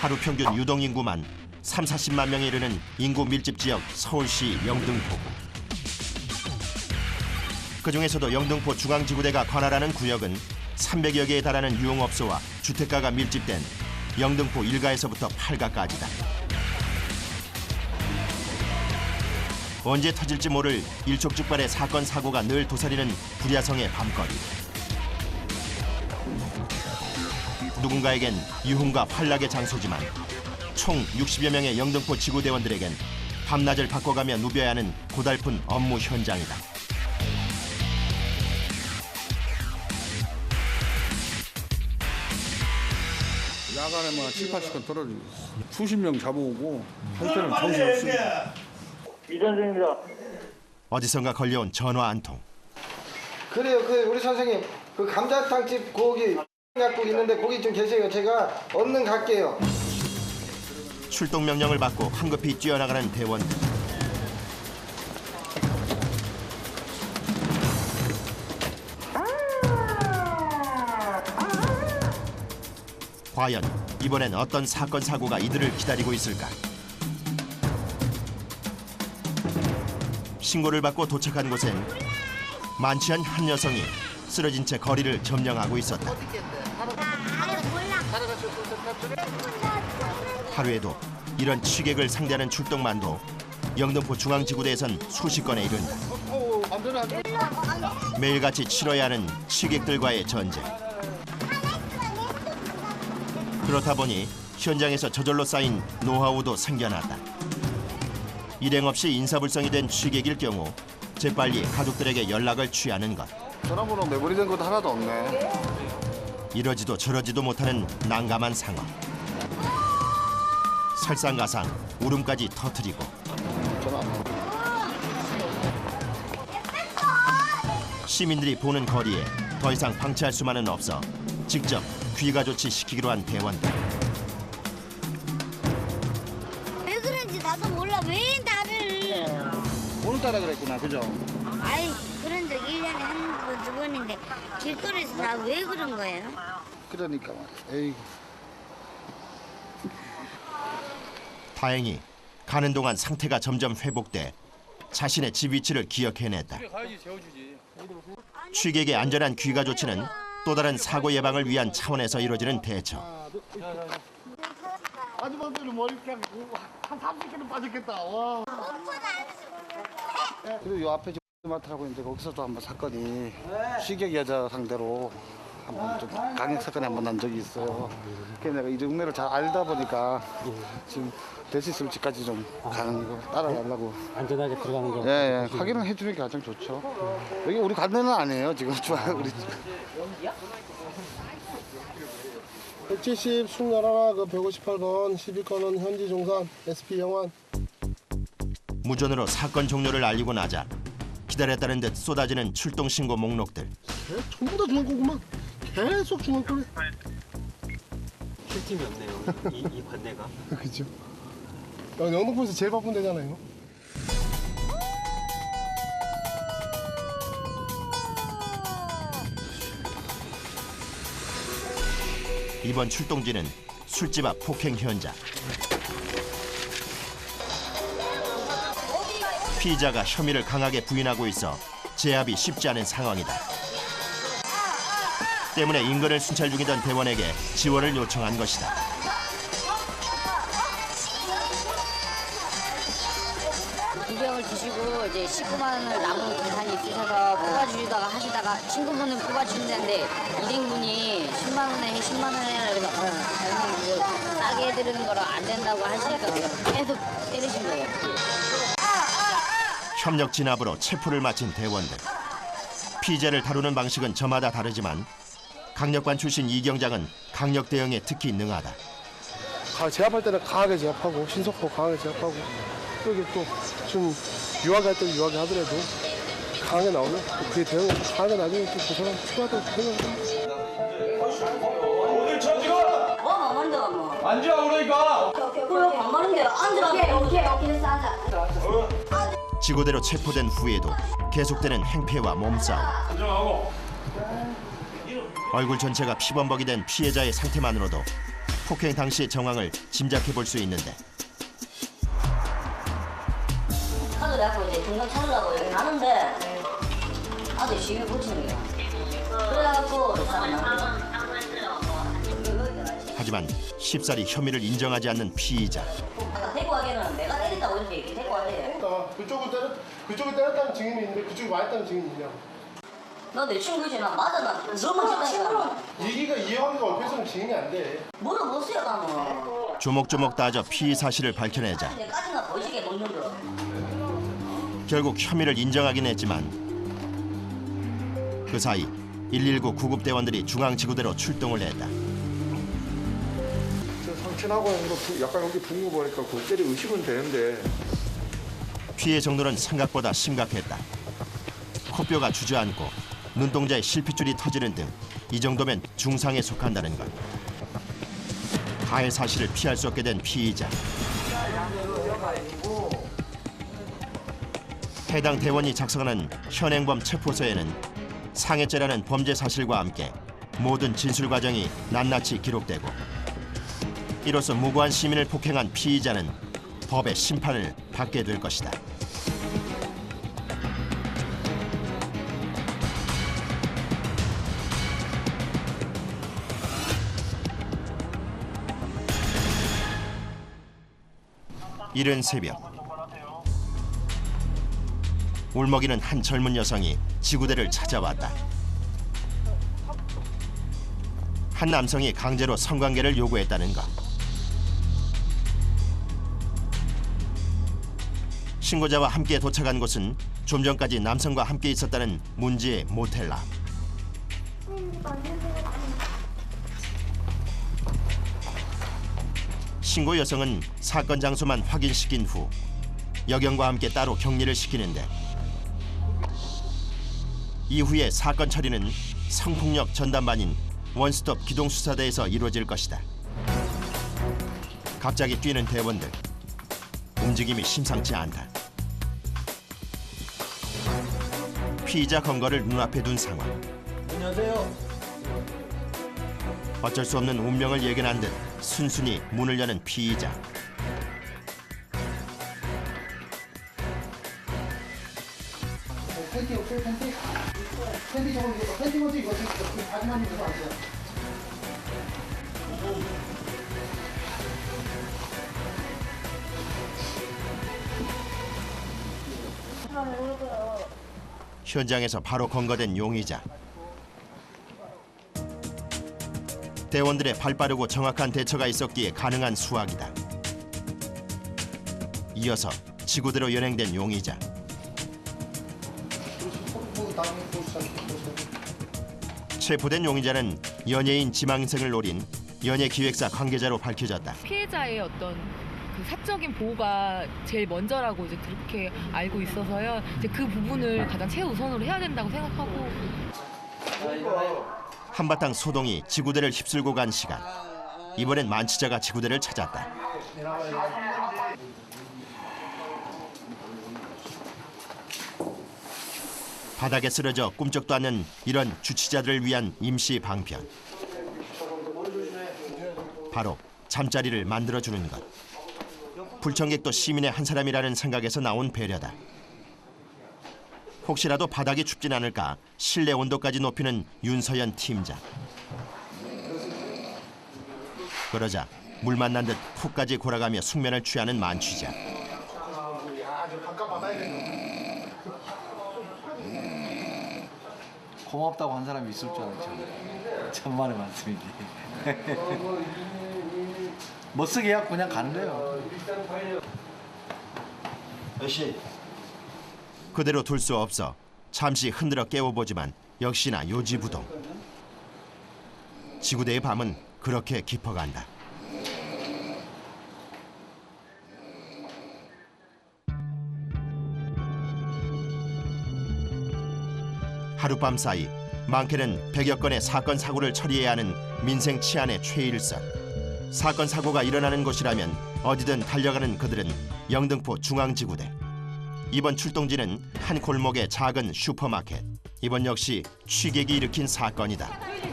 하루 평균 유동인구만 30~40만 명에 이르는 인구 밀집 지역 서울시 영등포구. 그중에서도 영등포 중앙지구대가 관할하는 구역은 300여 개에 달하는 유흥업소와 주택가가 밀집된 영등포 1가에서부터 8가까지다. 언제 터질지 모를 일촉즉발의 사건 사고가 늘 도사리는 불야성의 밤거리. 누군가에겐 유흥과 환락의 장소지만 총 60여 명의 영등포 지구대원들에겐 밤낮을 바꿔가며 누벼야 하는 고달픈 업무 현장이다. 야간에만 7~80건 떨어지고 수십 명 잡아오고 할 때는 정신없습니다. 이 선생님이다. 어디선가 걸려온 전화 한 통. 그래요. 우리 선생님 그 감자탕집 거기 약국 있는데 거기 좀 계세요. 제가 얼른 갈게요. 출동 명령을 받고 황급히 뛰어나가는 대원들. 과연 이번엔 어떤 사건 사고가 이들을 기다리고 있을까? 신고를 받고 도착한 곳엔 많지 않은 한 여성이 쓰러진 채 거리를 점령하고 있었다. 하루에도 이런 취객을 상대하는 출동만도 영등포 중앙지구대에선 수십 건에 이른다. 매일같이 치러야 하는 취객들과의 전쟁. 그렇다 보니 현장에서 저절로 쌓인 노하우도 생겨났다. 일행 없이 인사불성이 된 취객일 경우 재빨리 가족들에게 연락을 취하는 것. 전화번호 메모리된 것도 하나도 없네. 이러지도 저러지도 못하는 난감한 상황. 설상가상 울음까지 터뜨리고 전화 안 받아. 시민들이 보는 거리에 더 이상 방치할 수만은 없어 직접 귀가 조치 시키기로 한 대원들. 왜 그런지 나도 몰라. 왜 나를. 오늘따라 그랬구나, 그죠? 아이, 그런 적 1년에 한 번, 두 번인데 길거리에서 다 왜 그런 거예요? 그러니까 에이. 다행히 가는 동안 상태가 점점 회복돼 자신의 집 위치를 기억해냈다. 취객의 안전한 귀가 조치는 또 다른 사고 예방을 위한 차원에서 이루어지는 대처. 아줌마들은 머리 그냥 한 30kg 빠졌겠다. 와. 그리고 요 앞에 마트라고 이제 거기서도 한번 사건이 취객 여자 상대로 한번 좀 강력 사건이 한번 난 적이 있어요. 그래서 내가 이 동네를 잘 알다 보니까 지금 될 수 있으면 집까지 좀 가는 거 따라가려고. 안전하게 들어가는 거. 예, 확인을 해주는 게 가장 좋죠. 여기 우리 관내는 아니에요 지금 우리. 170, 21, 그 158번, 12건은 현지 종산, SP 영환. 무전으로 사건 종료를 알리고 나자 기다렸다는 듯 쏟아지는 출동 신고 목록들. 전부 다 중앙고구만. 계속 중앙고네. 킬팀이 없네요. 이 관내가. 그죠. 영등포에서 제일 바쁜 데잖아요. 이번 출동지는 술집 앞 폭행 현장. 피의자가 혐의를 강하게 부인하고 있어 제압이 쉽지 않은 상황이다. 때문에 인근을 순찰 중이던 대원에게 지원을 요청한 것이다. 구병을 드시고 이제 19만 원을 남은 계산이 있으셔서 뽑아주시다가 하시다가 친구분은 뽑아주신다는데 일행분이 10만 원에 10만 원에 그래서 저는 싸게 해드리는 거라 안 된다고 하시니까 계속 때리신 거예요. 협력 진압으로 체포를 마친 대원들. 피의자를 다루는 방식은 저마다 다르지만 강력반 출신 이 경장은 강력 대응에 특히 능하다. 제압할 때는 강하게 제압하고 신속하고 강하게 제압하고 또 이게 또 좀 유하게 할 때는 유하게 하더라도 강하게 나오면 또 그에 대응해서 강하게 나중에 또 그 사람 필요하다고 생각합니다. 오늘 저 지금 먼저 뭐. 앉아 그러니까. 그럼 안 가는 게 앉으라. 오케이 됐어 앉아. 지구대로 체포된 후에도 계속되는 행패와 몸싸움. 안정하고. 얼굴 전체가 피범벅이 된 피해자의 상태만으로도 폭행 당시 정황을 짐작해 볼 수 있는데 카드 잡고 이제 중간 찾으려고 여기 나는데 아들 시비 붙이는 거야. 그래갖고 하지만 쉽사리 혐의를 인정하지 않는 피의자. 아까 대구하기에는 내가 때렸다고 이렇게 대구하대. 그쪽을 때렸다는 증인이 있는데 그쪽이 맞았다는 증인이 있냐고. 너 내 친구지. 나 맞아. 나 너만 친다니까. 얘기가 이해하기가 얽혀서는 증인이 안 돼. 물어보세요 가면. 조목조목 따져 피의 사실을 밝혀내자 내까지나 보이게 먹는 거. 결국 혐의를 인정하긴 했지만 그 사이 119 구급대원들이 중앙지구대로 출동을 했다. 상처나고 약간 여기 붕거 보니까 골때리 의심은 되는데 피해 정도는 생각보다 심각했다. 코뼈가 주저앉고 눈동자에 실핏줄이 터지는 등 이 정도면 중상에 속한다는 것. 가해 사실을 피할 수 없게 된 피의자. 해당 대원이 작성하는 현행범 체포서에는 상해죄라는 범죄 사실과 함께 모든 진술 과정이 낱낱이 기록되고 이로써 무고한 시민을 폭행한 피의자는 법의 심판을 받게 될 것이다. 이른 새벽 울먹이는 한 젊은 여성이 지구대를 찾아왔다. 한 남성이 강제로 성관계를 요구했다는 것. 신고자와 함께 도착한 곳은 좀 전까지 남성과 함께 있었다는 문지의 모텔라. 신고 여성은 사건 장소만 확인시킨 후 여경과 함께 따로 격리를 시키는데 이후에 사건 처리는 성폭력 전담반인 원스톱 기동수사대에서 이루어질 것이다. 갑자기 뛰는 대원들. 움직임이 심상치 않다. 피의자 검거를 눈앞에 둔 상황. 안녕하세요. 어쩔 수 없는 운명을 예견한 듯 순순히 문을 여는 피의자. 팬티 없어요? 팬티? 팬티 저거 입어. 팬티 먼저 입어주세요. 바지만 입어도 안 돼요. 현장에서 바로 검거된 용의자. 대원들의 발빠르고 정확한 대처가 있었기에 가능한 수확이다. 이어서 지구대로 연행된 용의자. 체포된 용의자는 연예인 지망생을 노린 연예기획사 관계자로 밝혀졌다. 피해자의 어떤 그 사적인 보호가 제일 먼저라고 이제 그렇게 알고 있어서요. 이제 그 부분을 가장 최우선으로 해야 된다고 생각하고. 한바탕 소동이 지구대를 휩쓸고 간 시간. 이번엔 만취자가 지구대를 찾았다. 바닥에 쓰러져 꿈쩍도 않는 이런 주치자들을 위한 임시 방편. 바로 잠자리를 만들어주는 것. 불청객도 시민의 한 사람이라는 생각에서 나온 배려다. 혹시라도 바닥이 춥진 않을까 실내 온도까지 높이는 윤서연 팀장. 그러자 물 만난 듯 푹까지 골아가며 숙면을 취하는 만취자. 고맙다고 한 사람이 있을 줄 알았죠. 천만의 말씀이지. 멋쓰게 해야 그냥 가는 거예요. 그대로 둘 수 없어 잠시 흔들어 깨워보지만 역시나 요지부동. 지구대의 밤은 그렇게 깊어간다. 하룻밤 사이 많게는 100여 건의 사건 사고를 처리해야 하는 민생 치안의 최일선. 사건 사고가 일어나는 곳이라면 어디든 달려가는 그들은 영등포 중앙지구대. 이번 출동지는 한 골목의 작은 슈퍼마켓. 이번 역시 취객이 일으킨 사건이다.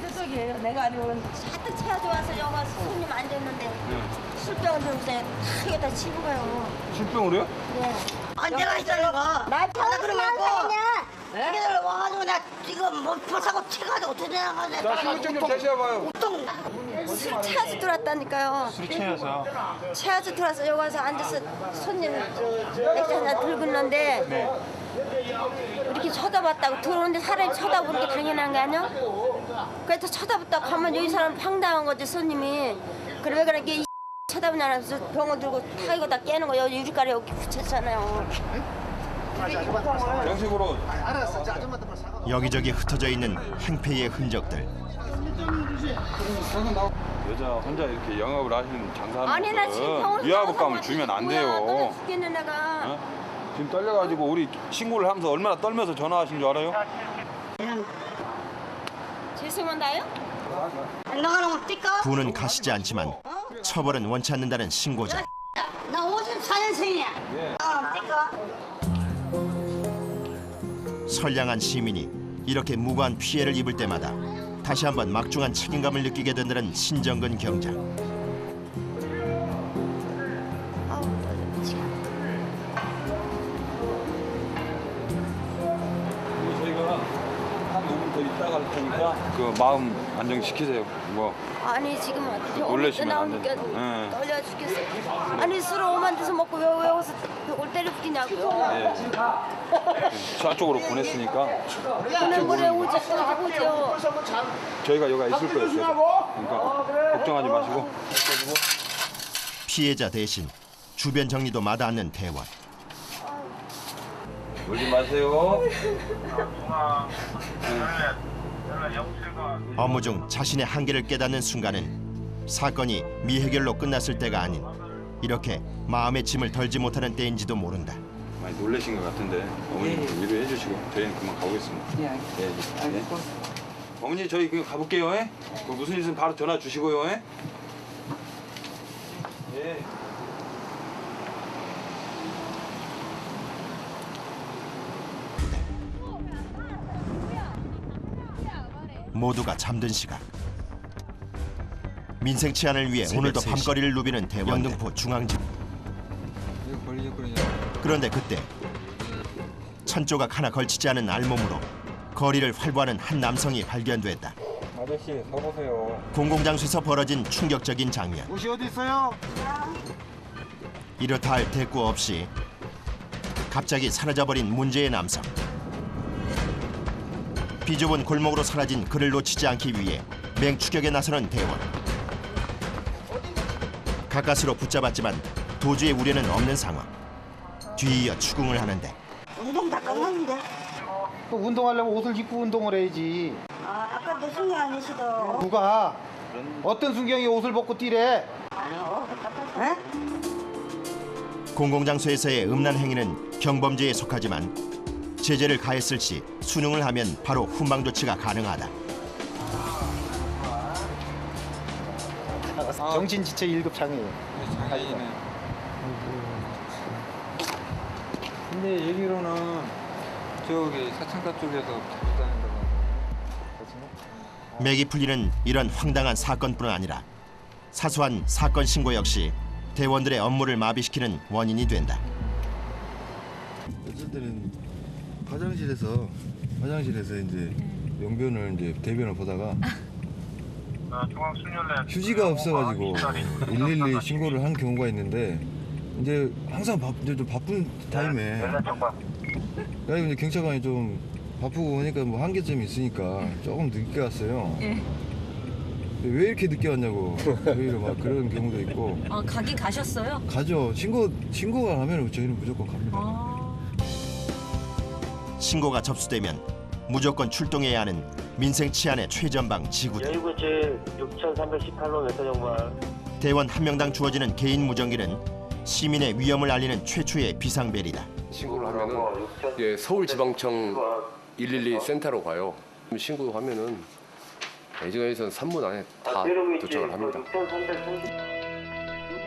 저쪽이에요. 내가 아니고는 하도 채워져 와서 영화 손님 앉아있는 술병을 들고서 다 여기다 치고 가요. 술병으로요? 네. 언제가 있어요? 나 그러고 자기들 와가지고 나 지금 뭐 사고 치가지고 어떻게 나가냐. 자, 신분증 좀 제시해봐요. 술 취해서 들어왔다니까요. 술 취해서. 취해서 들어와서 여기 와서 앉아서 손님 맥주 하나 들고 있는데 네. 이렇게 쳐다봤다고 들어오는데 사람이 쳐다보는 게 당연한 거 아니야? 그래서 쳐다봤다고 가면 여기 사람 황당한 거지 손님이. 그래 왜 그렇게 이 쳐다보냐면서 병을 들고 다 이거 다 깨는 거 여기 유리가에 여기 붙였잖아요. 양식으로. 여기저기 흩어져 있는 행패의 흔적들. 여자 혼자 이렇게 영업을 하시는 아니 나 지금 장사하는 병원 위화감을 주면 안 돼요. 떨려 죽겠네 내가. 어? 지금 떨려가지고 우리 신고를 하면서 얼마나 떨면서 전화하신 줄 알아요? 죄송한다요? 나가는 띠까? 부는 가시지 않지만 처벌은 원치 않는다는 신고자. 나 54년생이야. 나가는 띠까? 선량한 시민이 이렇게 무고한 피해를 입을 때마다 다시 한번 막중한 책임감을 느끼게 된다는 신정근 경장. 저희가 한 5분 더 있다가 할 테니까 그 마음 안정시키세요. 뭐 아니 지금 놀라시면 안 나오니까 돼요. 네. 떨려 죽겠어요. 아니 술을 오만 데서 먹고 왜 여기서 올 때려 붙이냐고. 네. 저쪽으로 보냈으니까 그냥 물에 오지 오죠. 저희가 여기 있을 거예요. 그러니까 걱정하지 마시고. 피해자 대신 주변 정리도 마다 않는 대원. 울지 마세요. 업무 중 자신의 한계를 깨닫는 순간은 사건이 미해결로 끝났을 때가 아닌 이렇게 마음의 짐을 덜지 못하는 때인지도 모른다. 많이 놀라신 것 같은데 어머니 좀 위로해 주시고 저희는 그만 가보겠습니다. 예. 어머니 저희 그냥 가볼게요. 예? 뭐 무슨 일 있으면 바로 전화 주시고요. 예. 예. 모두가 잠든 시각. 민생 치안을 위해 오늘도 밤거리를 누비는 대원 영등포 중앙지. 그런데 그때 천조각 하나 걸치지 않은 알몸으로 거리를 활보하는 한 남성이 발견됐다. 아저씨 서보세요. 공공장소에서 벌어진 충격적인 장면. 옷이 어디 있어요? 이렇다 할 대꾸 없이 갑자기 사라져버린 문제의 남성. 비좁은 골목으로 사라진 그를 놓치지 않기 위해 맹추격에 나서는 대원. 가까스로 붙잡았지만 도주의 우려는 없는 상황. 뒤이어 추궁을 하는데 운동 다 끝났는데. 운동하려면 옷을 입고 운동을 해야지. 아까 내 순경 아니시더. 누가? 어떤 순경이 옷을 벗고 뛰래? 공공장소에서의 음란 행위는 경범죄에 속하지만 제재를 가했을 시 순응을 하면 바로 훈방 조치가 가능하다. 정신지체 1급 장애예요. 장애인은. 근데 얘기로는 저기 사창가 쪽에서 자주 다닌다고. 맥이 풀리는 이런 황당한 사건뿐 아니라 사소한 사건 신고 역시 대원들의 업무를 마비시키는 원인이 된다. 어쩔 때는 화장실에서 이제 용변을 이제 대변을 보다가 휴지가 없어가지고 112 신고를 한 경우가 있는데 이제 항상 이제 좀 바쁜 타임에 그래서 이제 경찰관이 좀 바쁘고 하니까 뭐 한계점이 있으니까 조금 늦게 왔어요. 왜 이렇게 늦게 왔냐고 저희를 막 그런 경우도 있고. 가긴 가셨어요? 가죠. 신고가 하면 저희는 무조건 갑니다. 신고가 접수되면 무조건 출동해야 하는 민생 치안의 최전방 지구대. 열구지 6,318호 외터정말. 대원 한 명당 주어지는 개인 무전기는 시민의 위험을 알리는 최초의 비상벨이다. 신고를 하면은 서울지방청 112 센터로 가요. 신고하면은 예정에선 3분 안에 다 도착을 합니다.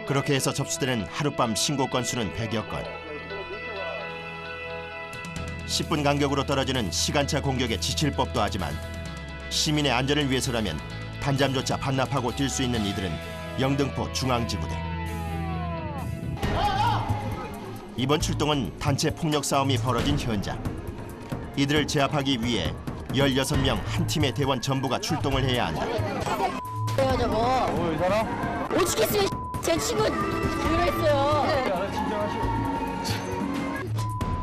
그렇게 해서 접수되는 하룻밤 신고 건수는 100여 건. 10분 간격으로 떨어지는 시간차 공격에 지칠 법도 하지만 시민의 안전을 위해서라면 단잠조차 반납하고 뛸 수 있는 이들은 영등포 중앙지구대. 이번 출동은 단체 폭력 싸움이 벌어진 현장. 이들을 제압하기 위해 16명 한 팀의 대원 전부가 출동을 해야 한다. 뭐야 저거? 이 사람? 못 죽겠어요. 제 친구 그랬어요.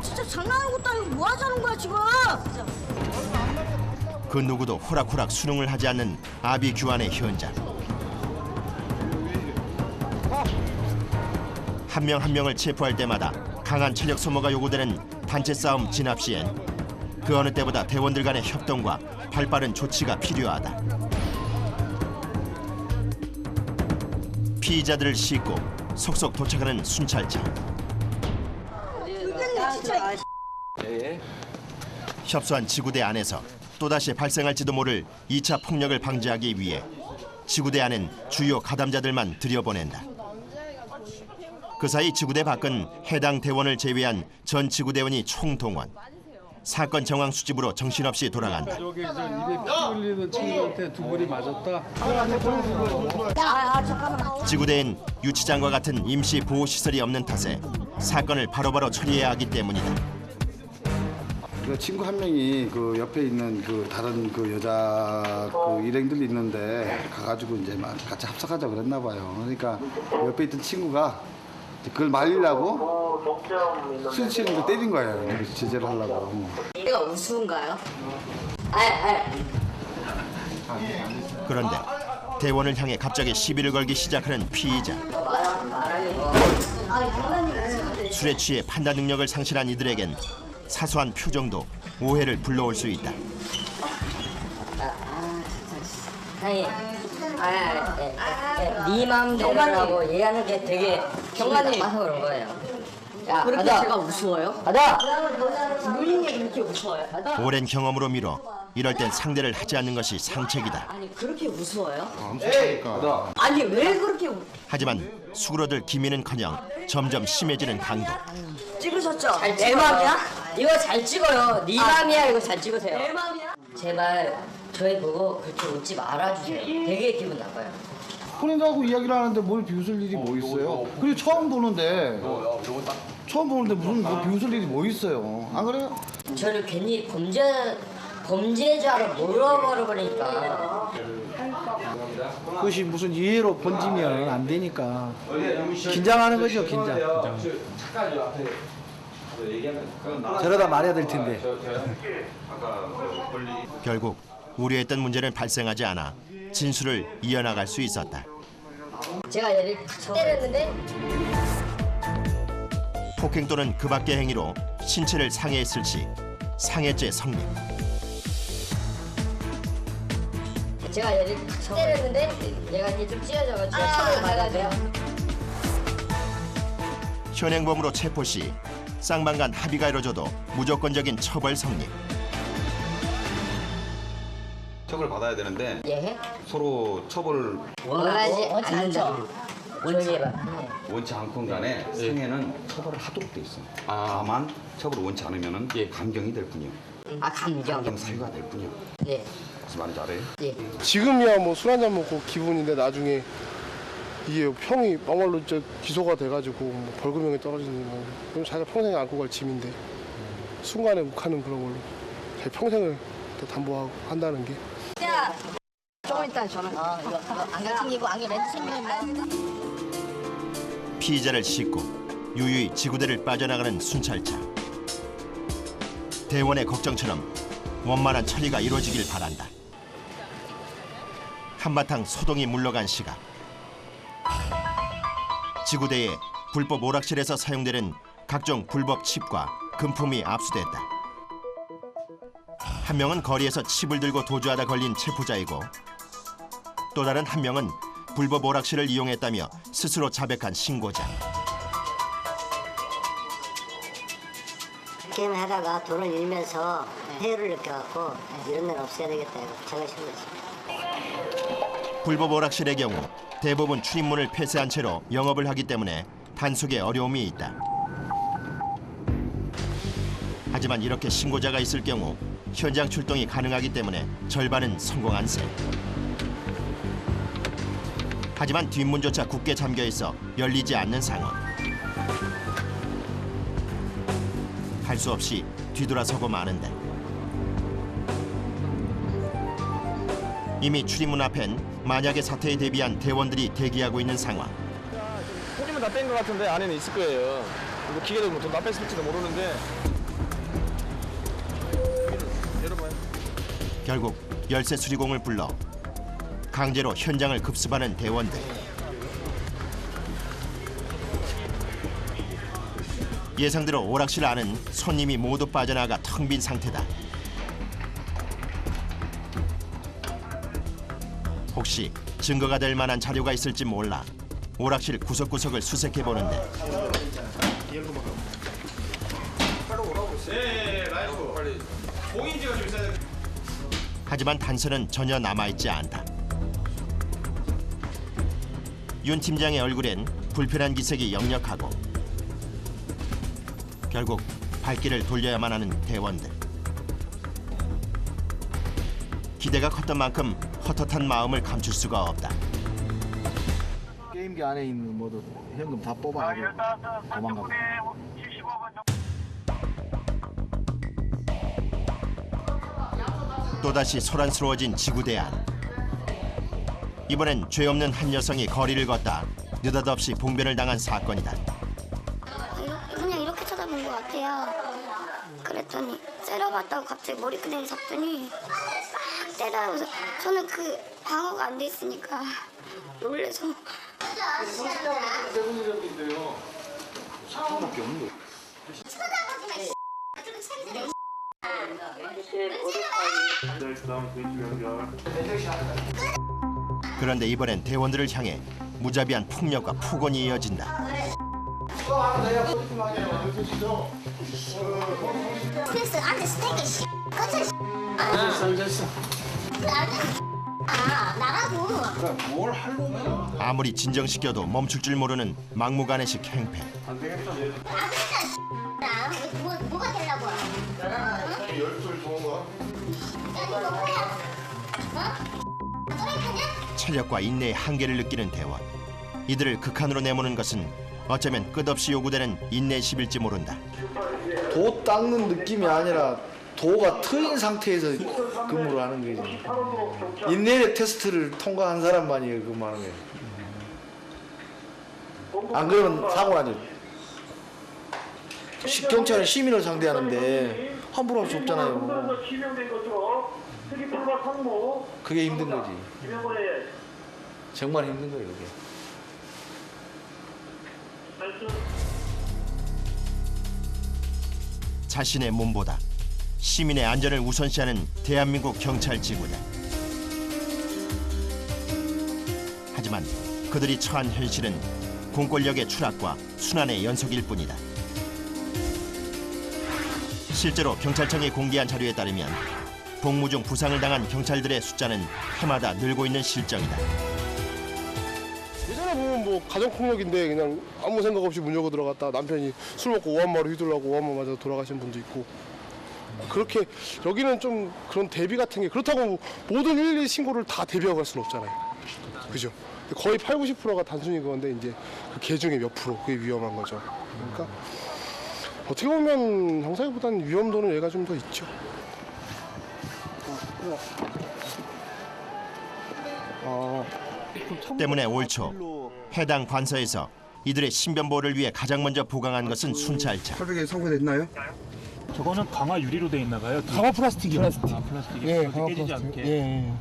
진짜 장난하는 것도 아니고 뭐 하자는 거야 지금? 그 누구도 호락호락 수능을 하지 않는 아비 규환의 현장. 한 명 한 명을 체포할 때마다 강한 체력 소모가 요구되는 단체 싸움 진압 시엔 그 어느 때보다 대원들 간의 협동과 발빠른 조치가 필요하다. 피의자들을 싣고 속속 도착하는 순찰차. 협소한 지구대 안에서 또다시 발생할지도 모를 2차 폭력을 방지하기 위해 지구대 안엔 주요 가담자들만 들여보낸다. 그 사이 지구대 밖은 해당 대원을 제외한 전 지구대원이 총동원. 사건 정황 수집으로 정신없이 돌아간다. 저기 입에 피 흘리는 친구한테 두 분이 맞았다. 지구대엔 유치장과 같은 임시 보호 시설이 없는 탓에 사건을 바로바로 처리해야 하기 때문이다. 그 친구 한 명이 그 옆에 있는 그 다른 그 여자 그 일행들이 있는데 가가지고 이제 막 같이 합석하자 그랬나 봐요. 그러니까 옆에 있던 친구가 그걸 말리려고 수치는 거 때린 거예요. 그래서 제재를 하려고. 이거 우스운가요? 그런데 대원을 향해 갑자기 시비를 걸기 시작하는 피의자. 술에 취해 판단 능력을 상실한 이들에겐 사소한 표정도 오해를 불러올 수 있다. 아니, 네 마음대로라고 얘기하는 게 되게 경관이 나빠서 그런 거예요. 야, 그렇게 가자. 제가 우스워요? 가자! 누님이 그렇게 우스워요? 가자! 오랜 경험으로 미뤄 이럴 땐 상대를 하지 않는 것이 상책이다. 아니, 그렇게 우스워요? 무섭다니까. 아니, 왜 그렇게 하지만 수그러들 기미는커녕 점점 심해지는 강도. 찍으셨죠? 내 맘이야? 이거 잘 찍어요. 네 맘이야, 이거 잘 찍으세요. 내 맘이야? 제발 저희 보고 그렇게 웃지 말아주세요. 되게 기분 나빠요. 혼인하고 이야기를 하는데 뭘 비웃을 일이 뭐 있어요? 그리고 처음 보는데 무슨 뭐 비웃을 일이 뭐 있어요? 안 그래요? 저를 괜히 범죄자로 몰아버리니까. 그것이 무슨 이해로 번지면 안 되니까 긴장하는 거죠, 긴장. 저러다 말해야 될 텐데. 결국 우려했던 문제는 발생하지 않아 진술을 이어나갈 수 있었다. 제가 얘를 탁 때렸는데 폭행 또는 그 밖의 행위로 신체를 상해했을 시 상해죄 성립. 제가 얘를 탁 때렸는데 얘가 이제 좀 찢어져가지고 처벌을 받아야 돼요. 현행범으로 체포 시 쌍방간 합의가 이뤄져도 무조건적인 처벌 성립. 처벌 받아야 되는데 예? 서로 처벌을 원하지 않죠. 원치 않건 간에 상해는 처벌을 하도록 돼 있어. 다만 처벌을 원치 않으면은 감경이 될 뿐이요. 아, 감경 사유가 될 뿐이요. 예. 무슨 말인지 알아요? 예. 지금이야 뭐 술 한잔 먹고 기분인데 나중에 이게 형이 막말로 이제 기소가 돼가지고 뭐 벌금형이 떨어지는 거 그럼 자기가 평생 안고 갈 짐인데 순간에 욱하는 그런 걸로 제 평생을 또 담보하고 한다는 게. 야, 조금 이따 전화. 이거 안경 챙기고 안경 렌즈 챙기면. 피의자를 싣고 유유히 지구대를 빠져나가는 순찰차. 대원의 걱정처럼 원만한 처리가 이루어지길 바란다. 한바탕 소동이 물러간 시각. 지구대에 불법 오락실에서 사용되는 각종 불법 칩과 금품이 압수됐다. 한 명은 거리에서 칩을 들고 도주하다 걸린 체포자이고 또 다른 한 명은 불법 오락실을 이용했다며 스스로 자백한 신고자. 게임을 하다가 돈을 잃으면서 회유를 느껴갖고 이런 날 없애야 되겠다 해서 자각신 거지. 불법 오락실의 경우 대부분 출입문을 폐쇄한 채로 영업을 하기 때문에 단속에 어려움이 있다. 하지만 이렇게 신고자가 있을 경우 현장 출동이 가능하기 때문에 절반은 성공한 셈. 하지만 뒷문조차 굳게 잠겨있어 열리지 않는 상황. 할 수 없이 뒤돌아서고 마는데 이미 출입문 앞엔 만약의 사태에 대비한 대원들이 대기하고 있는 상황. 손님은 다 뺀 것 같은데 안에는 있을 거예요. 뭐 기계도 뭐 다 뺐을지도 모르는데. 열어봐요. 결국 열쇠 수리공을 불러 강제로 현장을 급습하는 대원들. 예상대로 오락실 안은 손님이 모두 빠져나가 텅 빈 상태다. 혹시 증거가 될 만한 자료가 있을지 몰라 오락실 구석구석을 수색해 보는데 하지만 단서는 전혀 남아있지 않다. 윤 팀장의 얼굴엔 불편한 기색이 역력하고 결국 발길을 돌려야만 하는 대원들. 기대가 컸던 만큼 헛헛한 마음을 감출 수가 없다. 게임기 안에 있는 모두 현금 다 뽑아가지고 도망가고. 또다시 소란스러워진 지구대안. 이번엔 죄 없는 한 여성이 거리를 걷다 느닷없이 봉변을 당한 사건이다. 그냥 이렇게 쳐다본 것 같아요. 그랬더니 때려봤다고 갑자기 머리끄댕이 잡더니 막 때려서 저는 그 방어가 안 돼 있으니까 놀래서. 사람밖에 없는데. 그런데 이번엔 대원들을 향해 무자비한 폭력과 폭언이 이어진다. 그래서 안돼 스테이크 알겠어. 나가고. 그래 뭘 하려고? 아무리 진정시켜도 멈출 줄 모르는 막무가내식 행패. 안 되겠다. 뭐가 되려고? 열술 좋은 거. 체력과 인내의 한계를 느끼는 대원. 이들을 극한으로 내모는 것은 어쩌면 끝없이 요구되는 인내심일지 모른다. 도 닦는 느낌이 아니라 도가 트인 상태에서 근무를 하는 거지. 인내력 테스트를 통과한 사람만이 근무하는 거예요. 안 그러면 사고 나죠. 경찰은 시민을 상대하는데 함부로 할 수 없잖아요. 그게 힘든 거지. 정말 힘든 거예요, 그게. 자신의 몸보다 시민의 안전을 우선시하는 대한민국 경찰 지구대. 하지만 그들이 처한 현실은 공권력의 추락과 순환의 연속일 뿐이다. 실제로 경찰청이 공개한 자료에 따르면 복무 중 부상을 당한 경찰들의 숫자는 해마다 늘고 있는 실정이다. 예전에 보면 뭐 가정폭력인데 그냥 아무 생각 없이 문 열고 들어갔다 남편이 술 먹고 오한마로 휘둘라고 오한마 맞아서 돌아가신 분도 있고. 그렇게 여기는 좀 그런 대비 같은 게 그렇다고 모든 112 신고를 다 대비하고 갈 수는 없잖아요. 그죠? 거의 80~90%가 단순히 그건데 이제 그 개 중에 몇 프로 그게 위험한 거죠. 그러니까 어떻게 보면 형사보다는 위험도는 얘가 좀 더 있죠. 때문에 올 초 해당 관서에서 이들의 신변 보호를 위해 가장 먼저 부강한 것은 순찰차. 설백에 사고가 됐나요? 저거는 강화 유리로 돼 있나 봐요. 강화 플라스틱이요. 플라스틱이 예, 절대 강화 깨지지 플라스틱. 않게. 예.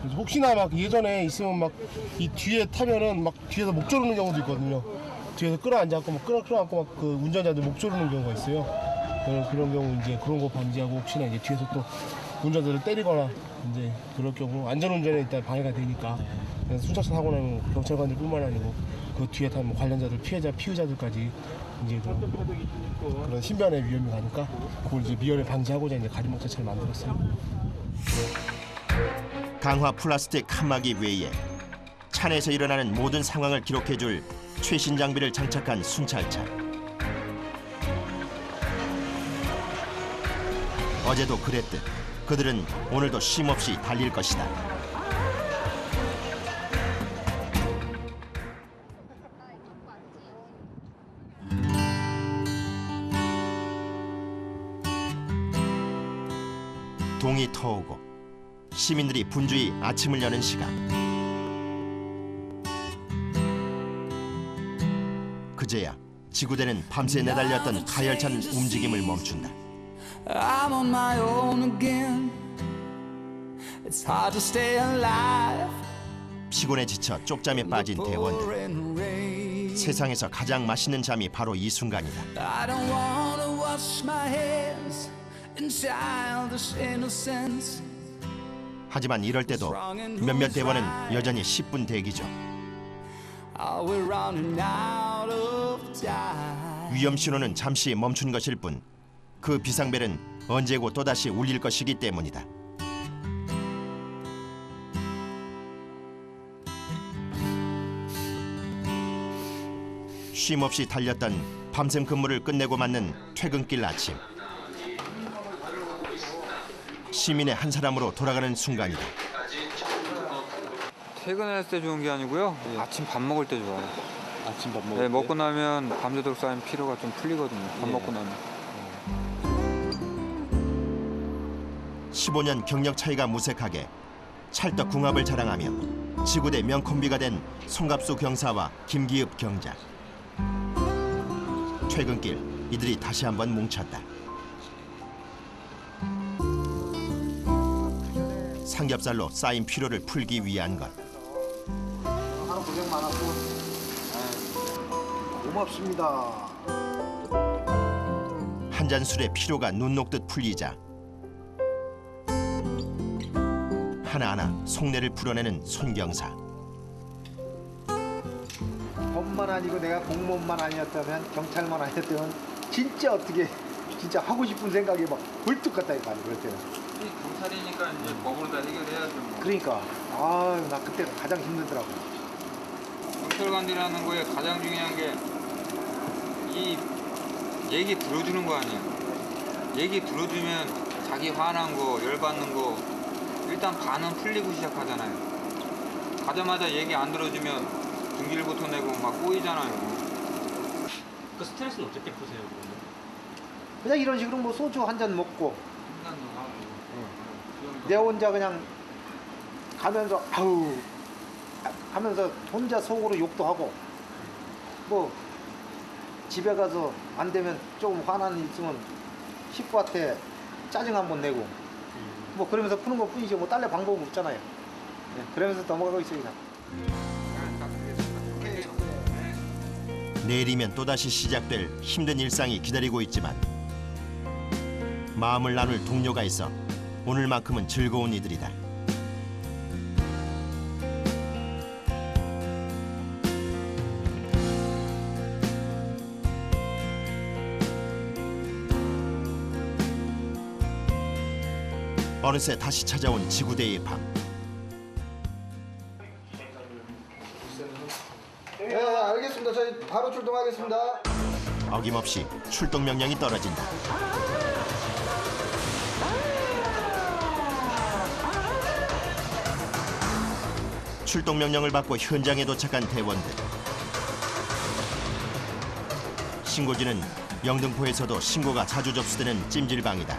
그래서 혹시나 막 예전에 있으면 막 이 뒤에 타면은 막 뒤에서 목 조르는 경우도 있거든요. 뒤에서 끌어앉아갖고 막 끌어안고 막 그 운전자들 목 조르는 경우가 있어요. 그런 경우 이제 그런 거 방지하고 혹시나 이제 뒤에서 또 운전자들을 때리거나 이제 그럴 경우 안전운전에 일단 방해가 되니까 그래서 순찰차 사고 나면 경찰관들뿐만 아니고 그 뒤에 타는 뭐 관련자들 피해자들까지 이제 그런 신변의 위험이 가니까 그걸 이제 미연에 방지하고자 이제 가림목자차를 만들었어요. 강화 플라스틱 칸막이 외에 차 내에서 일어나는 모든 상황을 기록해줄 최신 장비를 장착한 순찰차. 어제도 그랬듯 그들은 오늘도 쉼없이 달릴 것이다. 공이 터오고 시민들이 분주히 아침을 여는 시간. 그제야 지구대는 밤새 내달렸던 가열찬 움직임을 멈춘다. I'm on my own again. It's hard to stay alive. 피곤에 지쳐 쪽잠에 빠진 대원들. 세상에서 가장 맛있는 잠이 바로 이 순간이다. I don't wanna wash my hands in childish innocence. 하지만 이럴 때도 몇몇 대원은 여전히 10분 대기 중. We're running out of time. 위험 신호는 잠시 멈춘 것일 뿐 그 비상벨은 언제고 또다시 울릴 것이기 때문이다. 쉼없이 달렸던 밤샘 근무를 끝내고 맞는 퇴근길 아침. 시민의 한 사람으로 돌아가는 순간이다. 퇴근할 때 좋은 게 아니고요. 아침 밥 먹을 때 좋아요. 아침 밥 먹을 네, 때? 먹고 나면 밤새도록 쌓인 피로가 좀 풀리거든요. 밥 먹고 나면. 15년 경력 차이가 무색하게 찰떡 궁합을 자랑하며 지구대 명콤비가 된 송갑수 경사와 김기읍 경장. 퇴근길 이들이 다시 한번 뭉쳤다. 삼겹살로 쌓인 피로를 풀기 위한 것. 하루 고생 많았고 고맙습니다. 한 잔 술에 피로가 눈 녹듯 풀리자 하나하나 속내를 풀어내는 손경사. 법만 아니고 내가 공무원만 아니었다면 경찰만 아니었다면 진짜 어떻게 진짜 하고 싶은 생각이 막 벌떡 갔다니까 그럴 때는. 경찰이니까 이제 법으로 다 해결해야죠. 뭐. 그러니까 나 그때 가장 힘들더라고. 경찰관들이라는 거에 가장 중요한 게 이 얘기 들어주는 거 아니에요. 얘기 들어주면 자기 화난 거, 열받는 거 일단 반은 풀리고 시작하잖아요. 가자마자 얘기 안 들어주면 등질부터 내고 막 꼬이잖아요. 그 스트레스는 어떻게 푸세요, 그러면? 그냥 이런 식으로 뭐 소주 한 잔 먹고 내 혼자 그냥 가면서 아우 하면서 혼자 속으로 욕도 하고 뭐 집에 가서 안 되면 조금 화난 일 있으면 식구한테 짜증 한번 내고 뭐 그러면서 푸는 것 뿐이지 뭐 딸래 방법은 없잖아요. 그러면서 넘어가고 있어요 그냥. 내일이면 또다시 시작될 힘든 일상이 기다리고 있지만 마음을 나눌 동료가 있어 오늘만큼은 즐거운 이들이다. 어느새 다시 찾아온 지구대의 밤. 네, 알겠습니다. 저희 바로 출동하겠습니다. 어김없이 출동 명령이 떨어진다. 출동 명령을 받고 현장에 도착한 대원들. 신고지는 영등포에서도 신고가 자주 접수되는 찜질방이다.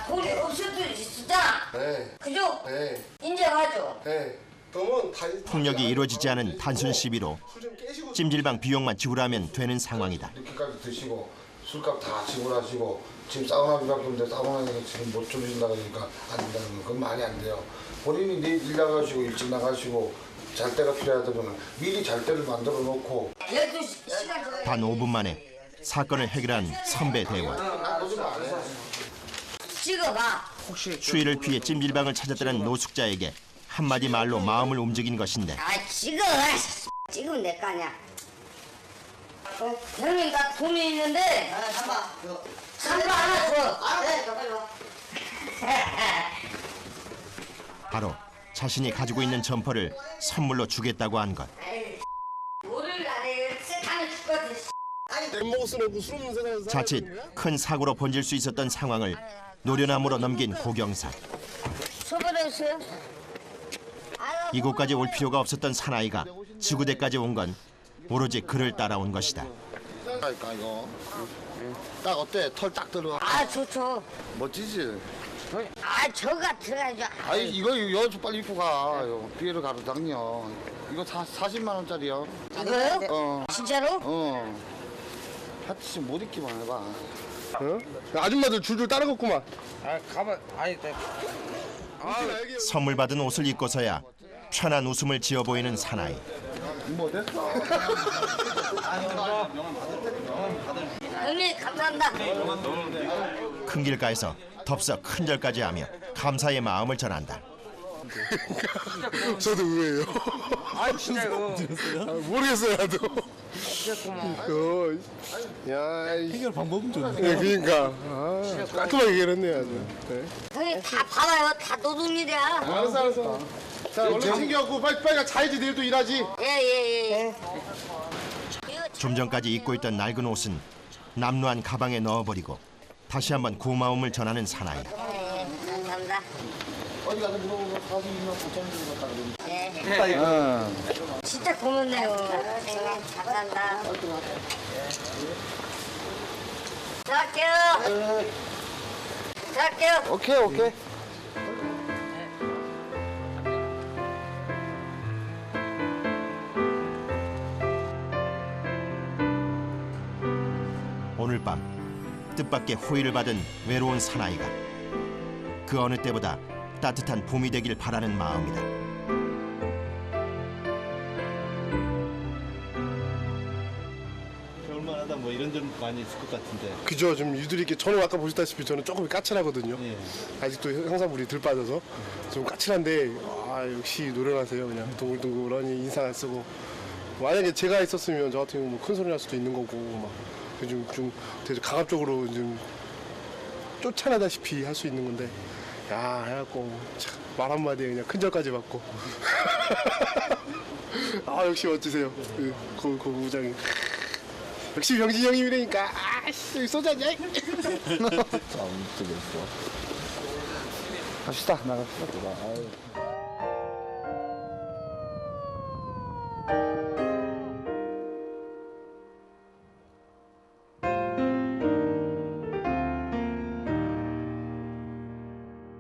돈이 없을 수 있었잖아. 네. 그죠? 네. 인정하죠? 네. 그러면 폭력이 이루어지지 않은 단순 시비로 찜질방 비용만 지불하면 되는 상황이다. 이렇게까지 드시고 술값 다 지불하시고 지금 사우나비밖에 없는데 사우나에 지금 못 주무신다 그러니까 안 된다는 거 그건 말이 안 돼요. 본인이 내일 일 나가시고 일찍 나가시고 잘 때가 필요하다면 미리 잘 때를 만들어 놓고 12시간 단 5분 만에 사건을 해결한 선배 대원. 찍어봐. 추위를 피해 찜질방을 찾았다는 노숙자에게 한마디 말로 마음을 움직인 것인데 찍어. 찍으면 내 거 아니야. 형님 나 돈이 있는데. 잠깐 하나 줘. 네, 빨리 와. 바로 자신이 가지고 있는 점퍼를 선물로 주겠다고 한 것. 뭐를 안해. 세상에 죽거든. 랩먹었으라고 술 없는 세상에서 자칫 큰 사고로 번질 수 있었던 상황을 노련함으로 넘긴 고경사. 소변했어요? 이곳까지 올 필요가 없었던 사나이가 지구대까지 온 건 오로지 그를 따라온 것이다. 그러니까 이거 딱 어때? 털 딱 들어. 좋죠. 멋지지? 아 저가 들어가죠. 아니 이거 여주 빨리 입고 가. 비에를 가로당요. 이거 40만 원짜리요. 이거요? 진짜로? 하여튼 못 입기만 해봐. 어? 아줌마들 줄줄 따라갔구만. 아 가만 아니 선물 받은 옷을 입고서야 편한 웃음을 지어 보이는 사나이. 뭐 됐어? 형님 감사합니다. 큰 길가에서 덥석 큰절까지 하며 감사의 마음을 전한다. 저도 의외예요. 아 진짜 이거 모르겠어요 나도. 진짜 고마워. 야 해결 방법은 좋네. 그러니까 깔끔하게 해결했네요 아주. 네. 형님 다 봐봐요. 다 노동일이야. 알았어. 자 얼른 챙겨갖고 빨리 자야지 내일 또 일하지. 예예예. 좀 전까지 입고 있던 낡은 옷은 남루한 가방에 넣어버리고 다시 한번 고마움을 전하는 사나이. 감사합니다. 어디 가서 물어보고 42만 9천 원 주고 갔다 그러는데. 네. 진짜 고맙네요. 감사합니다. 들어갈게요. 들어갈게요. 오케이. 오늘 밤 뜻밖의 호의를 받은 외로운 사나이가 그 어느 때보다 따뜻한 봄이 되길 바라는 마음이다. 겨울만하다 뭐 이런 점 많이 있을 것 같은데. 그죠. 좀 유들이 이렇게 저는 아까 보셨다시피 저는 조금 까칠하거든요. 아직도 형사물이 들 빠져서 좀 까칠한데 역시 노련하세요. 그냥 동글동글하니 인상 안 쓰고. 만약에 제가 있었으면 저 같은 경우 큰 소리 날 수도 있는 거고 막 좀 되게 강압적으로 좀 쫓아나다시피 할 수 있는 건데 해갖고 말 한마디에 그냥 큰절까지 받고. 역시 멋지세요. 고부장이. 역시 병진이 형님이라니까. 여기 쏘자냐? 갑시다. 나갑시다.